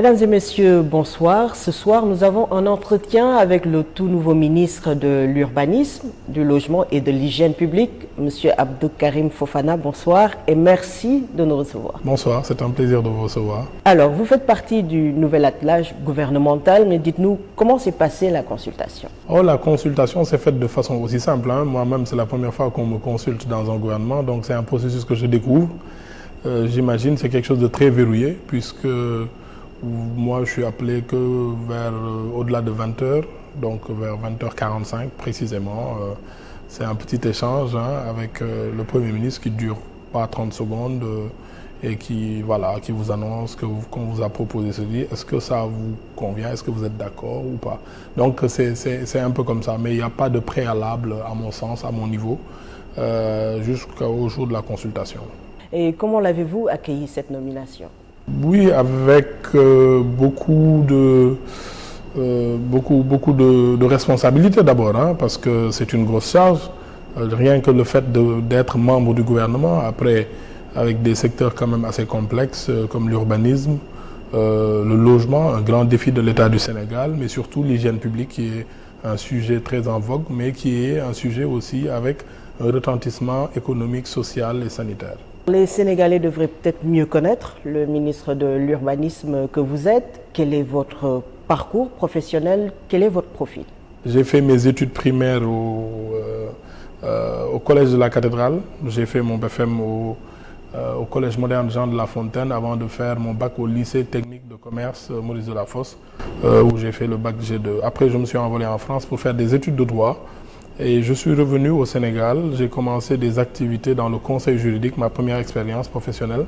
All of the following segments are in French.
Mesdames et messieurs, bonsoir. Ce soir, nous avons un entretien avec le tout nouveau ministre de l'Urbanisme, du Logement et de l'Hygiène publique, M. Abdou Karim Fofana. Bonsoir et merci de nous recevoir. Bonsoir, c'est un plaisir de vous recevoir. Alors, vous faites partie du nouvel attelage gouvernemental, mais dites-nous, comment s'est passée la consultation? La consultation s'est faite de façon aussi simple. Moi-même, c'est la première fois qu'on me consulte dans un gouvernement, donc c'est un processus que je découvre. J'imagine que c'est quelque chose de très verrouillé, puisque moi, je suis appelé que vers au-delà de 20h, donc vers 20h45 précisément. C'est un petit échange avec le Premier ministre qui ne dure pas 30 secondes et qui vous annonce qu'on vous a proposé ceci. Est-ce que ça vous convient? Est-ce que vous êtes d'accord ou pas? Donc c'est un peu comme ça, mais il n'y a pas de préalable à mon sens, à mon niveau, jusqu'au jour de la consultation. Et comment l'avez-vous accueilli cette nomination? Oui, avec beaucoup de responsabilités d'abord, parce que c'est une grosse charge. Rien que le fait d'être membre du gouvernement, après avec des secteurs quand même assez complexes comme l'urbanisme, le logement, un grand défi de l'État du Sénégal, mais surtout l'hygiène publique qui est un sujet très en vogue, mais qui est un sujet aussi avec un retentissement économique, social et sanitaire. Les Sénégalais devraient peut-être mieux connaître le ministre de l'Urbanisme que vous êtes. Quel est votre parcours professionnel? Quel est votre profil? J'ai fait mes études primaires au collège de la Cathédrale. J'ai fait mon BFM au collège moderne Jean de La Fontaine avant de faire mon bac au lycée technique de commerce Maurice Delafosse, où j'ai fait le bac G2. Après, je me suis envolé en France pour faire des études de droit. Et je suis revenu au Sénégal, j'ai commencé des activités dans le conseil juridique, ma première expérience professionnelle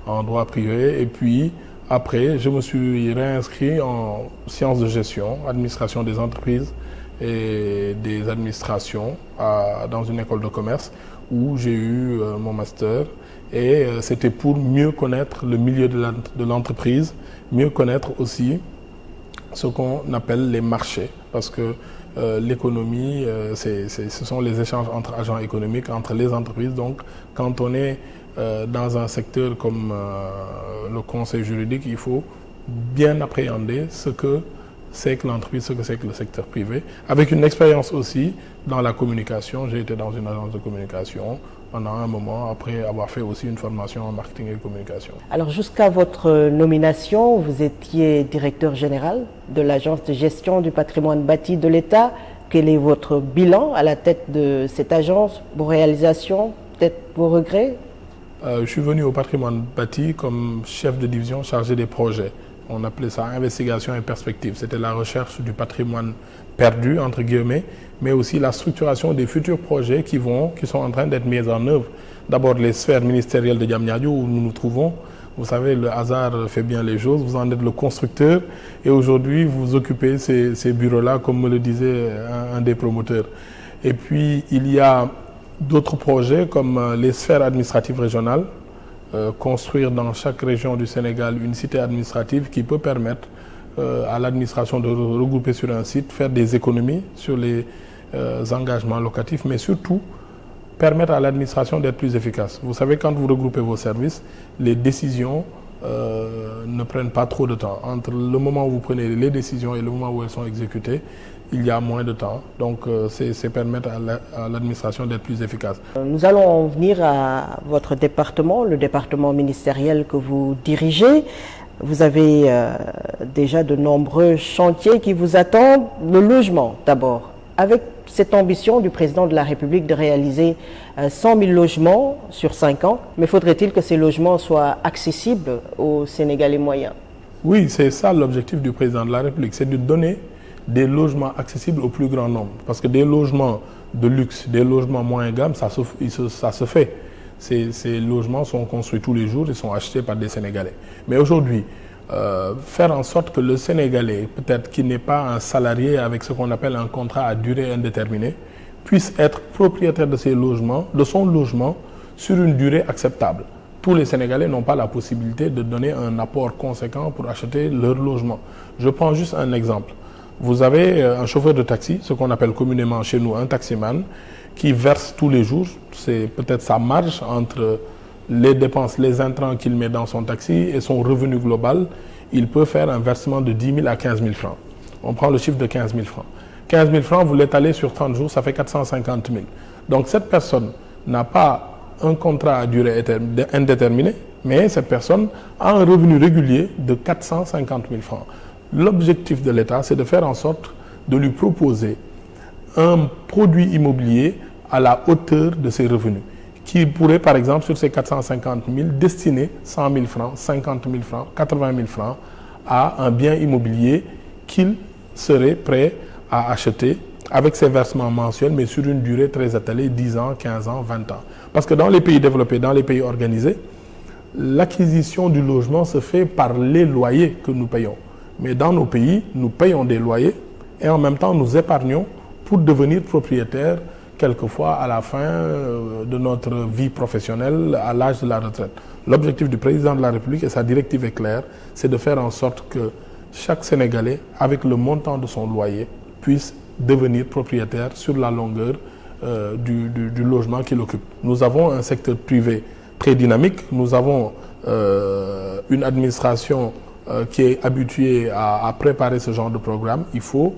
en droit privé. Et puis après, je me suis réinscrit en sciences de gestion, administration des entreprises et des administrations dans une école de commerce où j'ai eu mon master. Et c'était pour mieux connaître le milieu de l'entreprise, mieux connaître aussi ce qu'on appelle les marchés. Parce que l'économie, ce sont les échanges entre agents économiques, entre les entreprises. Donc, quand on est dans un secteur comme le conseil juridique, il faut bien appréhender ce que c'est que l'entreprise, ce que c'est que le secteur privé. Avec une expérience aussi dans la communication, j'ai été dans une agence de communication pendant un moment, après avoir fait aussi une formation en marketing et communication. Alors jusqu'à votre nomination, vous étiez directeur général de l'agence de gestion du patrimoine bâti de l'État. Quel est votre bilan à la tête de cette agence, vos réalisations, peut-être vos regrets? Je suis venu au patrimoine bâti comme chef de division chargé des projets. On appelait ça investigation et perspective. C'était la recherche du patrimoine perdu, entre guillemets, mais aussi la structuration des futurs projets qui sont en train d'être mis en œuvre. D'abord, les sphères ministérielles de Diamniadio où nous nous trouvons. Vous savez, le hasard fait bien les choses. Vous en êtes le constructeur et aujourd'hui, vous occupez ces bureaux-là, comme me le disait un des promoteurs. Et puis, il y a d'autres projets comme les sphères administratives régionales. Construire dans chaque région du Sénégal une cité administrative qui peut permettre à l'administration de regrouper sur un site, faire des économies sur les engagements locatifs, mais surtout permettre à l'administration d'être plus efficace. Vous savez, quand vous regroupez vos services, les décisions ne prennent pas trop de temps. Entre le moment où vous prenez les décisions et le moment où elles sont exécutées, il y a moins de temps. Donc, c'est permettre à l'administration d'être plus efficace. Nous allons en venir à votre département, le département ministériel que vous dirigez. Vous avez déjà de nombreux chantiers qui vous attendent. Le logement, d'abord. Avec cette ambition du président de la République de réaliser 100 000 logements sur 5 ans, mais faudrait-il que ces logements soient accessibles aux Sénégalais moyens? Oui, c'est ça l'objectif du président de la République, c'est de donner des logements accessibles au plus grand nombre. Parce que des logements de luxe, des logements moyen gamme, ça se fait. Ces logements sont construits tous les jours et sont achetés par des Sénégalais. Mais aujourd'hui, faire en sorte que le Sénégalais, peut-être qui n'est pas un salarié avec ce qu'on appelle un contrat à durée indéterminée, puisse être propriétaire de son logement sur une durée acceptable. Tous les Sénégalais n'ont pas la possibilité de donner un apport conséquent pour acheter leur logement. Je prends juste un exemple. Vous avez un chauffeur de taxi, ce qu'on appelle communément chez nous un taximan, qui verse tous les jours, c'est peut-être sa marge entre les dépenses, les intrants qu'il met dans son taxi et son revenu global. il peut faire un versement de 10 000 à 15 000 francs. On prend le chiffre de 15 000 francs. 15 000 francs, vous l'étalez sur 30 jours, ça fait 450 000. Donc cette personne n'a pas un contrat à durée indéterminée, mais cette personne a un revenu régulier de 450 000 francs. L'objectif de l'État, c'est de faire en sorte de lui proposer un produit immobilier à la hauteur de ses revenus, qui pourrait, par exemple, sur ces 450 000, destiner 100 000 francs, 50 000 francs, 80 000 francs à un bien immobilier qu'il serait prêt à acheter avec ses versements mensuels, mais sur une durée très étalée, 10 ans, 15 ans, 20 ans. Parce que dans les pays développés, dans les pays organisés, l'acquisition du logement se fait par les loyers que nous payons. Mais dans nos pays, nous payons des loyers et en même temps nous épargnons pour devenir propriétaires quelquefois à la fin de notre vie professionnelle, à l'âge de la retraite. L'objectif du président de la République, et sa directive est claire, c'est de faire en sorte que chaque Sénégalais, avec le montant de son loyer, puisse devenir propriétaire sur la longueur du logement qu'il occupe. Nous avons un secteur privé très dynamique, nous avons une administration qui est habituée à préparer ce genre de programme. Il faut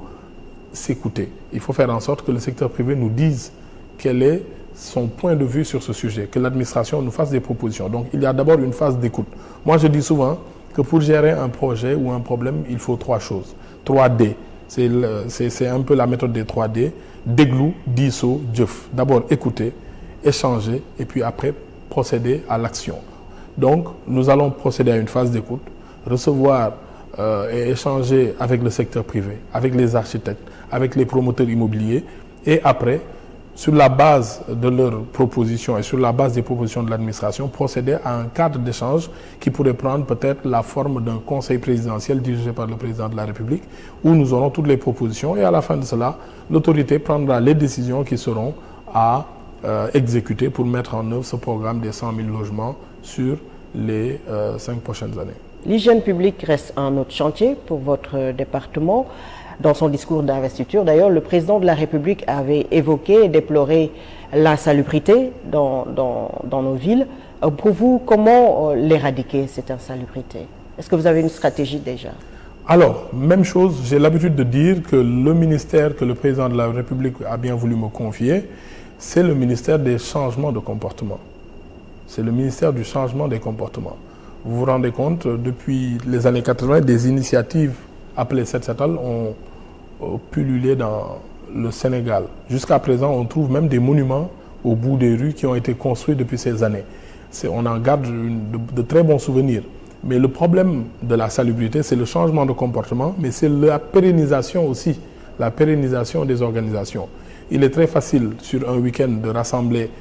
s'écouter. Il faut faire en sorte que le secteur privé nous dise quel est son point de vue sur ce sujet, que l'administration nous fasse des propositions. Donc il y a d'abord une phase d'écoute. Moi je dis souvent que pour gérer un projet ou un problème, il faut 3 choses. 3D. C'est un peu la méthode des 3D. Déglu, diso, jëf. D'abord écouter, échanger et puis après procéder à l'action. Donc nous allons procéder à une phase d'écoute, recevoir et échanger avec le secteur privé, avec les architectes, avec les promoteurs immobiliers et après, sur la base de leurs propositions et sur la base des propositions de l'administration, procéder à un cadre d'échange qui pourrait prendre peut-être la forme d'un conseil présidentiel dirigé par le président de la République où nous aurons toutes les propositions et à la fin de cela, l'autorité prendra les décisions qui seront à exécuter pour mettre en œuvre ce programme des 100 000 logements sur les 5 prochaines années. L'hygiène publique reste un autre chantier pour votre département. Dans son discours d'investiture, d'ailleurs, le président de la République avait évoqué et déploré l'insalubrité dans nos villes. Pour vous, comment l'éradiquer, cette insalubrité? Est-ce que vous avez une stratégie déjà? Alors, même chose, j'ai l'habitude de dire que le ministère que le président de la République a bien voulu me confier, c'est le ministère des changements de comportement. C'est le ministère du changement des comportements. Vous vous rendez compte, depuis les années 80, des initiatives appelées Set Setal ont pullulé dans le Sénégal. Jusqu'à présent, on trouve même des monuments au bout des rues qui ont été construits depuis ces années. On en garde de très bons souvenirs. Mais le problème de la salubrité, c'est le changement de comportement, mais c'est la pérennisation aussi, la pérennisation des organisations. Il est très facile sur un week-end de rassembler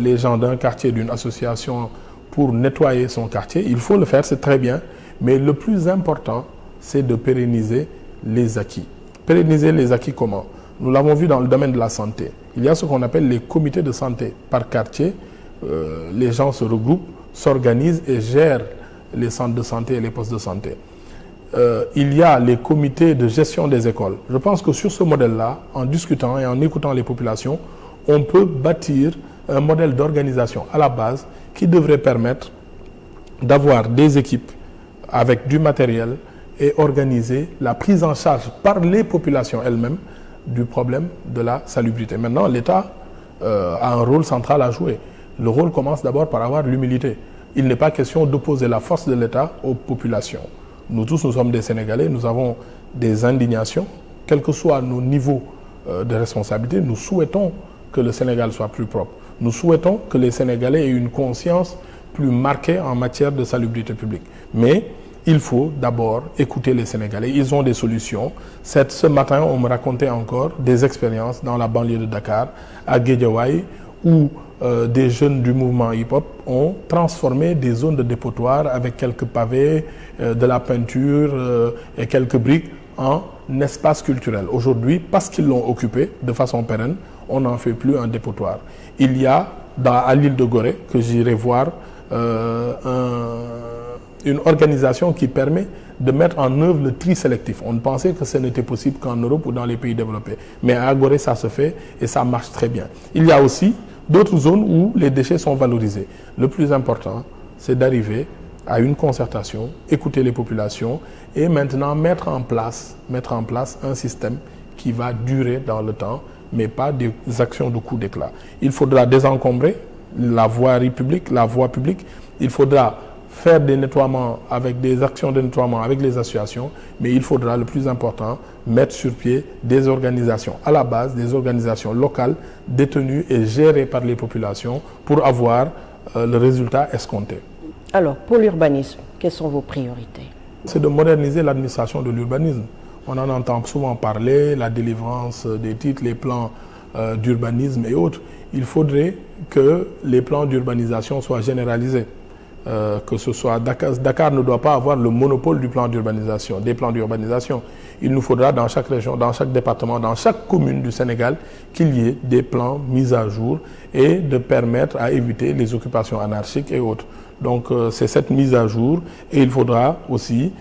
les gens d'un quartier, d'une association pour nettoyer son quartier. Il faut le faire, c'est très bien, mais le plus important, c'est de pérenniser les acquis. Pérenniser les acquis comment? Nous l'avons vu dans le domaine de la santé. Il y a ce qu'on appelle les comités de santé. Par quartier, les gens se regroupent, s'organisent et gèrent les centres de santé et les postes de santé. Il y a les comités de gestion des écoles. Je pense que sur ce modèle-là, en discutant et en écoutant les populations, on peut bâtir un modèle d'organisation à la base qui devrait permettre d'avoir des équipes avec du matériel et organiser la prise en charge par les populations elles-mêmes du problème de la salubrité. Maintenant, l'État a un rôle central à jouer. Le rôle commence d'abord par avoir l'humilité. Il n'est pas question d'opposer la force de l'État aux populations. Nous tous, nous sommes des Sénégalais, nous avons des indignations, quels que soient nos niveaux de responsabilité. Nous souhaitons que le Sénégal soit plus propre. Nous souhaitons que les Sénégalais aient une conscience plus marquée en matière de salubrité publique. Mais il faut d'abord écouter les Sénégalais. Ils ont des solutions. Ce matin, on me racontait encore des expériences dans la banlieue de Dakar, à Guédiawaye, où des jeunes du mouvement hip-hop ont transformé des zones de dépotoir avec quelques pavés, de la peinture et quelques briques en espace culturel. Aujourd'hui, parce qu'ils l'ont occupé de façon pérenne, on n'en fait plus un dépotoir. Il y a à l'île de Gorée, que j'irai voir, une organisation qui permet de mettre en œuvre le tri sélectif. On pensait que ce n'était possible qu'en Europe ou dans les pays développés. Mais à Gorée, ça se fait et ça marche très bien. Il y a aussi d'autres zones où les déchets sont valorisés. Le plus important, c'est d'arriver à une concertation, écouter les populations et maintenant mettre en place un système qui va durer dans le temps, mais pas des actions de coup d'éclat. Il faudra désencombrer la voirie publique, la voie publique. Il faudra faire des nettoiements avec des actions de nettoiement avec les associations, mais il faudra, le plus important, mettre sur pied des organisations à la base, des organisations locales détenues et gérées par les populations pour avoir le résultat escompté. Alors, pour l'urbanisme, quelles sont vos priorités? C'est de moderniser l'administration de l'urbanisme. On en entend souvent parler, la délivrance des titres, les plans d'urbanisme et autres. Il faudrait que les plans d'urbanisation soient généralisés. Que ce soit Dakar ne doit pas avoir le monopole du plan d'urbanisation, des plans d'urbanisation. Il nous faudra dans chaque région, dans chaque département, dans chaque commune du Sénégal qu'il y ait des plans mis à jour et de permettre à éviter les occupations anarchiques et autres. Donc c'est cette mise à jour et il faudra aussi,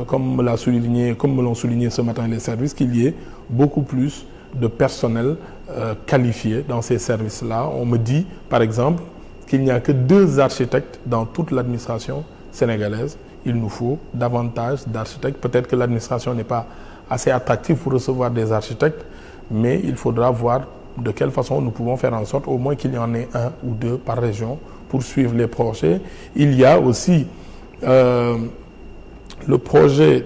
comme me l'ont souligné ce matin les services, qu'il y ait beaucoup plus de personnel qualifié dans ces services-là. On me dit par exemple qu'il n'y a que 2 architectes dans toute l'administration sénégalaise. Il nous faut davantage d'architectes. Peut-être que l'administration n'est pas assez attractive pour recevoir des architectes, mais il faudra voir de quelle façon nous pouvons faire en sorte au moins qu'il y en ait 1 ou 2 par région pour suivre les projets. Il y a aussi le projet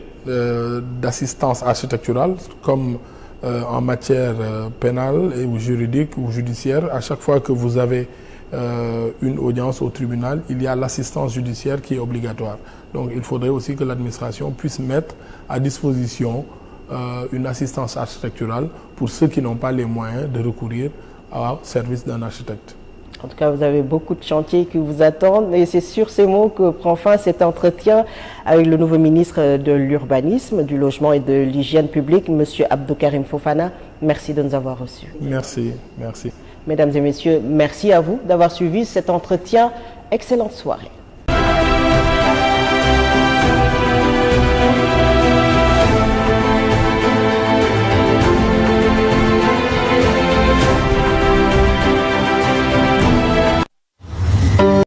d'assistance architecturale, comme en matière pénale ou juridique ou judiciaire. À chaque fois que vous avez une audience au tribunal, il y a l'assistance judiciaire qui est obligatoire. Donc il faudrait aussi que l'administration puisse mettre à disposition une assistance architecturale pour ceux qui n'ont pas les moyens de recourir au service d'un architecte. En tout cas, vous avez beaucoup de chantiers qui vous attendent et c'est sur ces mots que prend fin cet entretien avec le nouveau ministre de l'Urbanisme, du Logement et de l'Hygiène publique, M. Abdou Karim Fofana. Merci de nous avoir reçus. Merci, merci. Mesdames et messieurs, merci à vous d'avoir suivi cet entretien. Excellente soirée.